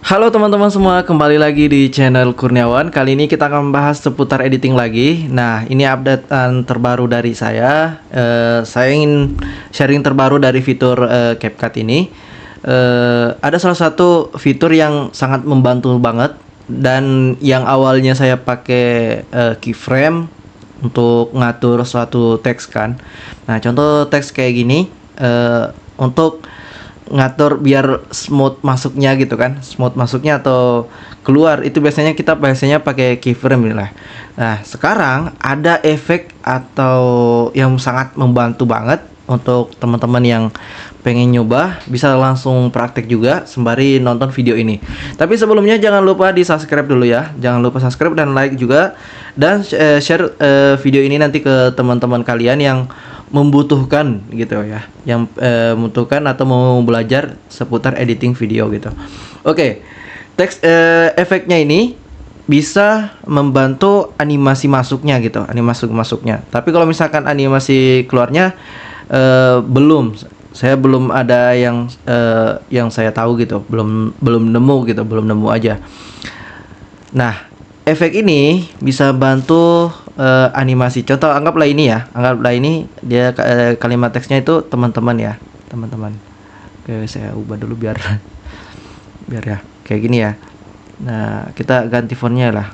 Halo teman-teman semua, kembali lagi di channel Kurniawan. Kali ini kita akan membahas seputar editing lagi. Nah, ini updatean terbaru dari saya. Saya ingin sharing terbaru dari fitur CapCut ini. Ada salah satu fitur yang sangat membantu banget, dan yang awalnya saya pakai keyframe untuk ngatur suatu teks kan. Nah, contoh teks kayak gini, untuk ngatur biar smooth masuknya gitu kan, smooth masuknya atau keluar, itu biasanya kita pakai keyframe lah. Nah, sekarang ada efek atau yang sangat membantu banget untuk teman-teman yang pengen nyoba, bisa langsung praktek juga sembari nonton video ini. Tapi sebelumnya jangan lupa di subscribe dulu ya, jangan lupa subscribe dan like juga, dan share video ini nanti ke teman-teman kalian yang membutuhkan gitu ya, yang membutuhkan atau mau belajar seputar editing video gitu. Oke, teks efeknya ini bisa membantu animasi masuknya gitu, animasi masuknya. Tapi kalau misalkan animasi keluarnya belum, saya belum ada yang saya tahu gitu, belum nemu gitu, belum nemu aja. Nah, efek ini bisa bantu animasi. Contoh, anggaplah ini ya, anggaplah ini dia kalimat teksnya itu teman-teman ya, teman-teman. Oke, saya ubah dulu biar ya kayak gini ya. Nah, kita ganti fontnya lah.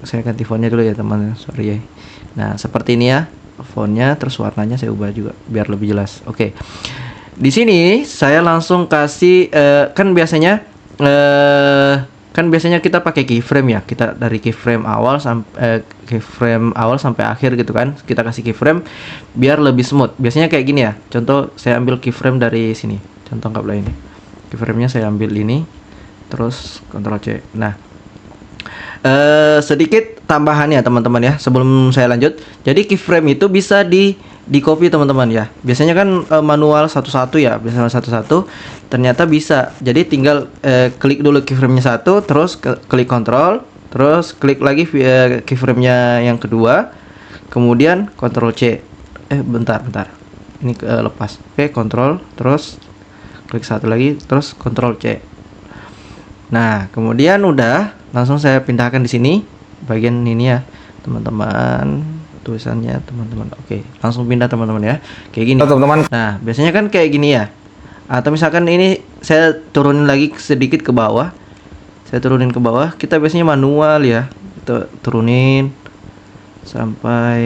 Saya ganti fontnya dulu ya teman, sorry ya. Nah, seperti ini ya fontnya, terus warnanya saya ubah juga biar lebih jelas. Oke, di sini saya langsung kasih kan biasanya kita pakai keyframe ya, kita dari keyframe awal sampai akhir gitu kan, kita kasih keyframe biar lebih smooth. Biasanya kayak gini ya, contoh saya ambil keyframe dari sini, contoh anggaplah ini keyframe-nya, saya ambil ini terus Ctrl C. Nah, sedikit tambahannya teman-teman ya sebelum saya lanjut. Jadi keyframe itu bisa di copy teman-teman ya. Biasanya kan manual satu-satu ya, biasanya satu-satu. Ternyata bisa. Jadi tinggal klik dulu keyframe-nya satu, terus klik Ctrl, terus klik lagi keyframe-nya yang kedua, kemudian Ctrl C. Bentar. Ini lepas. Oke, Ctrl, terus klik satu lagi, terus Ctrl C. Nah, kemudian udah langsung saya pindahkan di sini bagian ini ya, teman-teman. Tulisannya teman-teman. Oke, langsung pindah teman-teman ya. Kayak gini. Teman-teman. Nah, biasanya kan kayak gini ya. Atau misalkan ini saya turunin lagi sedikit ke bawah. Saya turunin ke bawah. Kita biasanya manual ya. Kita turunin sampai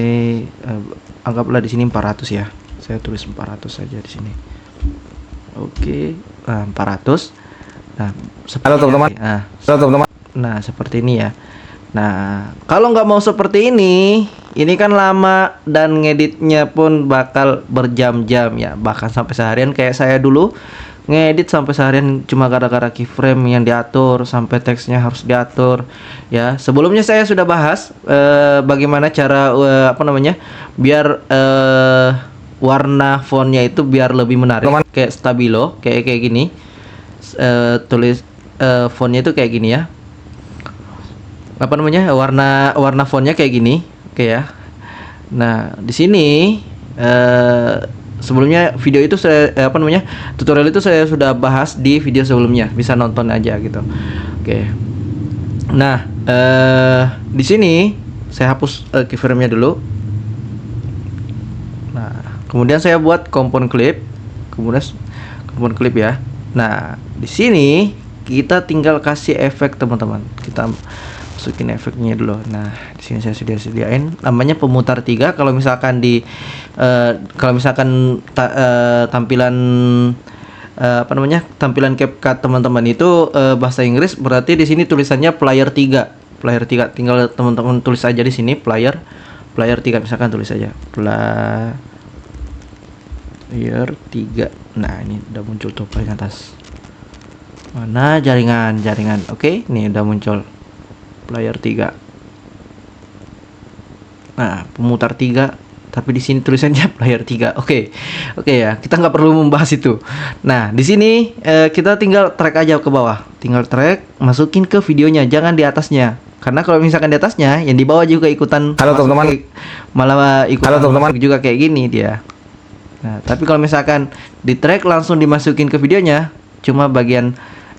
anggaplah di sini 400 ya. Saya tulis 400 saja di sini. Oke, 400. Nah, halo teman-teman. Halo teman-teman. Nah, seperti ini ya. Nah, kalau nggak mau seperti ini kan lama dan ngeditnya pun bakal berjam-jam ya, bahkan sampai seharian. Kayak saya dulu ngedit sampai seharian cuma gara-gara keyframe yang diatur, sampai teksnya harus diatur ya. Sebelumnya saya sudah bahas bagaimana cara biar warna fontnya itu biar lebih menarik, kayak stabilo, kayak gini. Fontnya itu kayak gini ya, warna fontnya kayak gini. Oke ya. Nah, di sini sebelumnya video itu tutorial itu saya sudah bahas di video sebelumnya, bisa nonton aja gitu. Oke. Nah, di sini saya hapus keyframe-nya dulu. Nah, kemudian saya buat compound clip, ya. Nah, di sini kita tinggal kasih efek teman-teman. Kita masukin efeknya dulu. Nah, di sini saya sudah sediain namanya pemutar 3. Kalau misalkan tampilan tampilan CapCut teman-teman itu bahasa Inggris, berarti di sini tulisannya player 3. Player 3 tinggal teman-teman tulis aja di sini player 3, misalkan tulis aja player 3. Nah, ini udah muncul tuh paling atas. Mana jaringan. Oke, ini udah muncul player 3. Nah, pemutar 3, tapi di sini tulisannya player 3. Oke ya, kita nggak perlu membahas itu. Nah, di sini kita tinggal drag aja ke bawah. Tinggal drag, masukin ke videonya, jangan di atasnya. Karena kalau misalkan di atasnya, yang di bawah juga ikutan. Halo teman-teman. Malah ikutan juga kayak gini dia. Nah, tapi kalau misalkan di track langsung dimasukin ke videonya, cuma bagian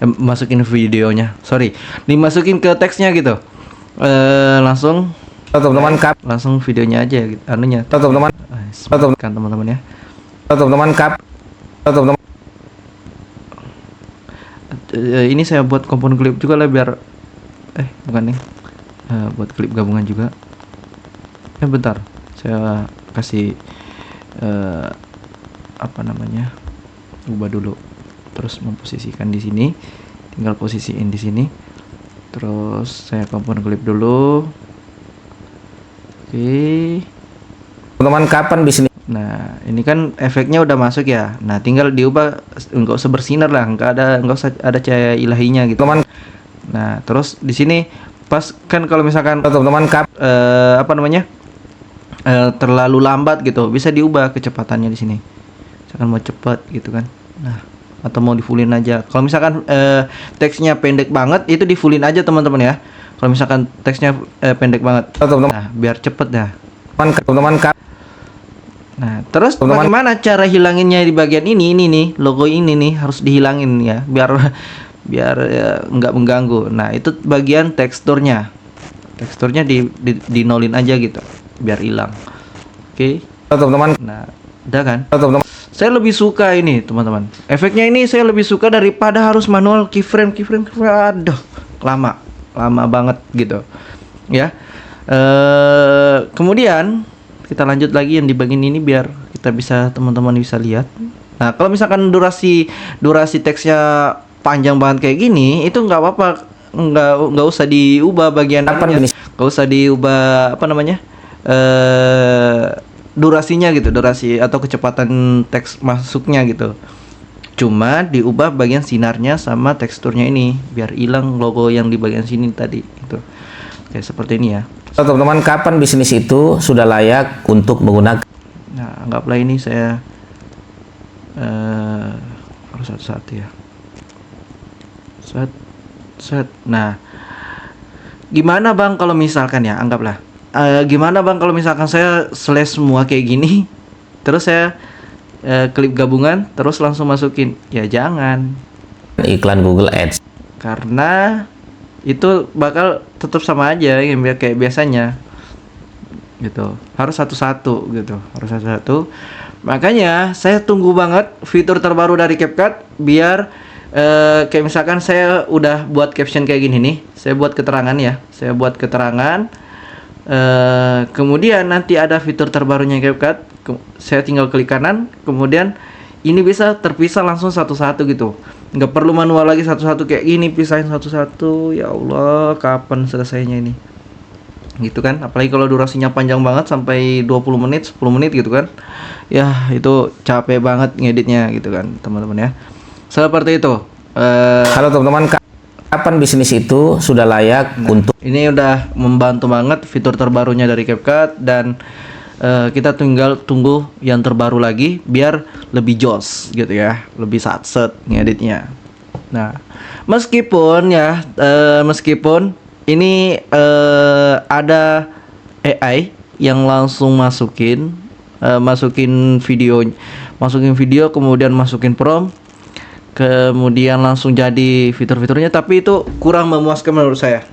masukin videonya, sorry, dimasukin ke teksnya gitu. Langsung teman-teman kap langsung videonya aja gitu, anunya teman-teman kan teman-teman ya. teman-teman kap teman-teman Ini saya buat komponen klip juga lah biar bukan nih, buat klip gabungan juga. Bentar, saya kasih apa namanya, ubah dulu, terus memposisikan di sini, tinggal posisiin di sini, terus saya komponen klip dulu. Oke. teman-teman kapan bisnis Nah, ini kan efeknya udah masuk ya. Nah, tinggal diubah, nggak usah bersinar lah, nggak usah ada cahaya ilahinya gitu. teman Nah, terus di sini pas kan kalau misalkan teman-teman kap apa namanya, terlalu lambat gitu, bisa diubah kecepatannya di sini. Misalkan mau cepat gitu kan. Nah, atau mau di fullin aja. Kalau misalkan teksnya pendek banget, itu di fullin aja teman-teman ya. Kalau misalkan teksnya pendek banget, teman-teman nah biar cepet dah. teman-teman kap Nah, terus Teman-teman. bagaimana cara hilanginnya di bagian ini nih, logo ini nih harus dihilangin ya, biar ya, nggak mengganggu. Nah, itu bagian teksturnya. Teksturnya dinolin aja gitu, biar hilang. Oke. teman-teman Nah, udah kan? teman-teman Saya lebih suka ini, teman-teman. Efeknya ini saya lebih suka daripada harus manual keyframe. Aduh, lama banget gitu. Ya. Kemudian kita lanjut lagi yang di bagian ini biar kita bisa, teman-teman bisa lihat. Nah, kalau misalkan durasi teksnya panjang banget kayak gini, itu nggak apa-apa, nggak usah diubah bagian Kapan ininya. Nggak usah diubah apa namanya, durasinya gitu, durasi atau kecepatan teks masuknya gitu. Cuma diubah bagian sinarnya sama teksturnya ini biar hilang logo yang di bagian sini tadi gitu. Oke, seperti ini ya. teman-teman kapan bisnis itu sudah layak untuk menggunakan Nah, anggaplah ini saya harus satu-satu ya. Set. Nah, gimana Bang kalau misalkan ya, anggaplah gimana Bang kalau misalkan saya slash semua kayak gini, terus saya klip gabungan, terus langsung masukin? Ya jangan, iklan Google Ads karena itu bakal tetap sama aja yang kayak biasanya gitu. Harus satu-satu gitu, harus satu-satu. Makanya saya tunggu banget fitur terbaru dari CapCut biar kayak misalkan saya udah buat caption kayak gini nih, saya buat keterangan ya, saya buat keterangan, kemudian nanti ada fitur terbarunya CapCut, saya tinggal klik kanan, kemudian ini bisa terpisah langsung satu-satu gitu, nggak perlu manual lagi satu-satu kayak gini, pisahin satu-satu. Ya Allah, kapan selesainya ini gitu kan. Apalagi kalau durasinya panjang banget sampai 20 menit 10 menit gitu kan, ya itu capek banget ngeditnya gitu kan teman-teman ya. Seperti itu. halo teman-teman kapan bisnis itu sudah layak untuk Ini udah membantu banget fitur terbarunya dari CapCut, dan kita tinggal tunggu yang terbaru lagi biar lebih jos gitu ya, lebih satset ngeditnya. Nah, meskipun ini ada AI yang langsung masukin video, kemudian masukin prompt, kemudian langsung jadi fitur-fiturnya, tapi itu kurang memuaskan menurut saya,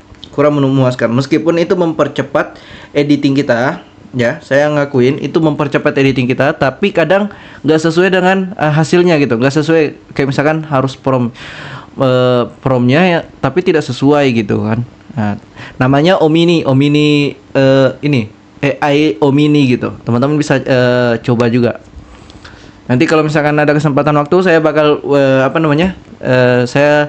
meskipun itu mempercepat editing kita ya, saya ngakuin itu mempercepat editing kita, tapi kadang nggak sesuai dengan hasilnya gitu, nggak sesuai, kayak misalkan harus promptnya ya, tapi tidak sesuai gitu kan. Nah, namanya Omini ini AI Omini gitu, teman-teman bisa coba juga. Nanti kalau misalkan ada kesempatan waktu, saya bakal saya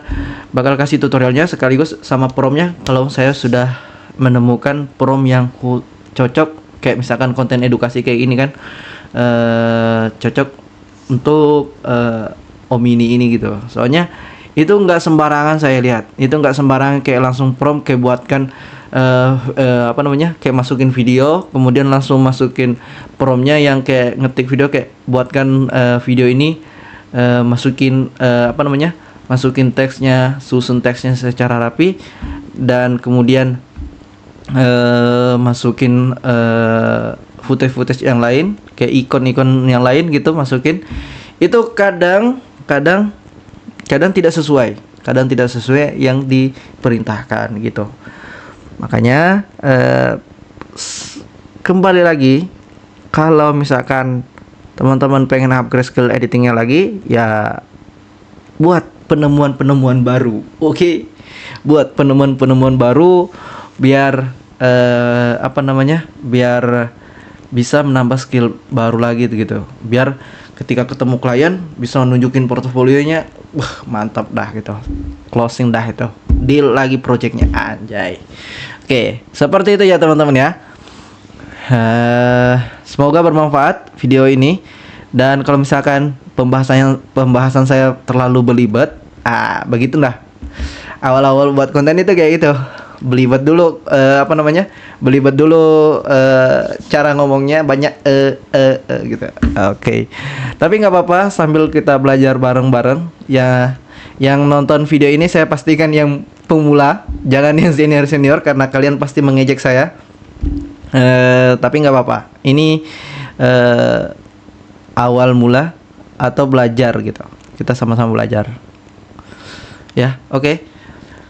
bakal kasih tutorialnya sekaligus sama promnya kalau saya sudah menemukan prom yang cocok, kayak misalkan konten edukasi kayak ini kan, cocok untuk Omini ini gitu. Soalnya itu nggak sembarangan, saya lihat itu nggak sembarangan kayak langsung prompt kayak buatkan kayak masukin video, kemudian langsung masukin promptnya yang kayak ngetik video, kayak buatkan video ini, masukin teksnya, susun teksnya secara rapi, dan kemudian masukin footage yang lain, kayak ikon-ikon yang lain gitu, masukin. Itu kadang tidak sesuai. kadang tidak sesuai yang diperintahkan gitu. Makanya kembali lagi, kalau misalkan teman-teman pengen upgrade skill editingnya lagi, ya buat penemuan-penemuan baru. Oke. Buat penemuan-penemuan baru biar biar bisa menambah skill baru lagi gitu. Biar ketika ketemu klien bisa nunjukin portofolionya, wah mantap dah gitu. Closing dah itu. Deal lagi projectnya, anjay. Oke, seperti itu ya teman-teman ya. Semoga bermanfaat video ini. Dan kalau misalkan pembahasan saya terlalu belibet, begitulah. Awal-awal buat konten itu kayak gitu. Belibet dulu belibet dulu cara ngomongnya banyak gitu. Oke. Tapi nggak apa-apa, sambil kita belajar bareng-bareng ya. Yang nonton video ini saya pastikan yang pemula, jangan yang senior karena kalian pasti mengejek saya. Tapi nggak apa-apa. Ini awal mula atau belajar gitu. Kita sama-sama belajar. Ya, oke.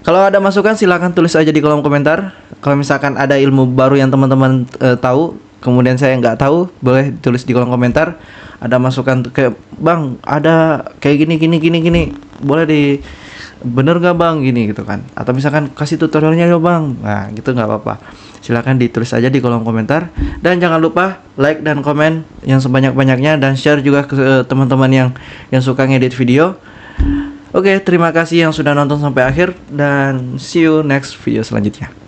Kalau ada masukan silahkan tulis aja di kolom komentar. Kalau misalkan ada ilmu baru yang teman-teman tahu, kemudian saya nggak tahu, boleh tulis di kolom komentar. Ada masukan kayak, Bang, ada kayak gini, boleh bener nggak Bang gini gitu kan? Atau misalkan kasih tutorialnya ya Bang, nah gitu nggak apa-apa. Silahkan ditulis aja di kolom komentar. Dan jangan lupa like dan komen yang sebanyak-banyaknya, dan share juga ke teman-teman yang suka ngedit video. Oke, terima kasih yang sudah nonton sampai akhir, dan see you next video selanjutnya.